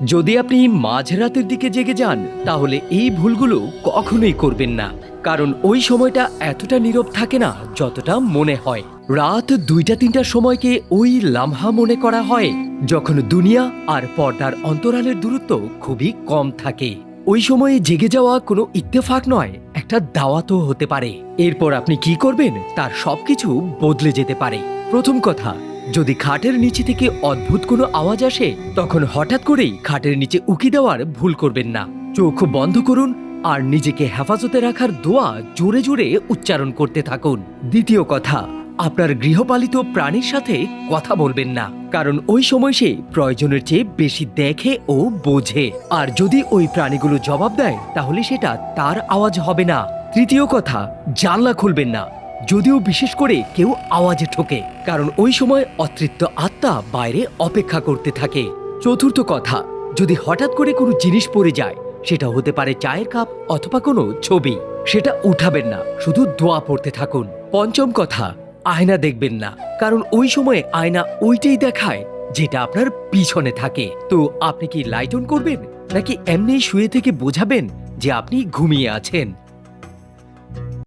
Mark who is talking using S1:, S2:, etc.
S1: যদি আপনি মাঝরাতের দিকে জেগে যান তাহলে এই ভুলগুলো কখনোই করবেন না, কারণ ওই সময়টা এতটা নীরব থাকে না যতটা মনে হয়। রাত 2টা-3টার সময়কে ওই লামহা মনে করা হয় যখন দুনিয়া আর পর্দার অন্তরালের দূরত্ব খুবই কম থাকে। ওই সময়ে জেগে যাওয়া কোনো ইত্তেফাক নয়, একটা দাওয়াতও হতে পারে। এরপর আপনি কি করবেন তার সবকিছু বদলে যেতে পারে। প্রথম কথা, যদি খাটের নিচে থেকে অদ্ভুত কোনো আওয়াজ আসে তখন হঠাৎ করেই খাটের নিচে উকি দেওয়ার ভুল করবেন না। চোখ বন্ধ করুন আর নিজেকে হেফাজতে রাখার দোয়া জোরে জোরে উচ্চারণ করতে থাকুন। দ্বিতীয় কথা, আপনার গৃহপালিত প্রাণীর সাথে কথা বলবেন না, কারণ ওই সময় সে প্রয়োজনের চেয়ে বেশি দেখে ও বোঝে। আর যদি ওই প্রাণীগুলো জবাব দেয় তাহলে সেটা তার আওয়াজ হবে না। তৃতীয় কথা, জানলা খুলবেন না যদিও বিশেষ করে কেউ আওয়াজে ঠোকে, কারণ ওই সময় অতৃপ্ত আত্মা বাইরে অপেক্ষা করতে থাকে। চতুর্থ কথা, যদি হঠাৎ করে কোনো জিনিস পড়ে যায়, সেটা হতে পারে চায়ের কাপ অথবা কোনো ছবি, সেটা উঠাবেন না, শুধু দোয়া পড়তে থাকুন। পঞ্চম কথা, আয়না দেখবেন না, কারণ ওই সময়ে আয়না ওইটাই দেখায় যেটা আপনার পিছনে থাকে। তো আপনি কি লাইট অন করবেন নাকি এমনি শুয়ে থেকে বোঝাবেন যে আপনি ঘুমিয়ে আছেন?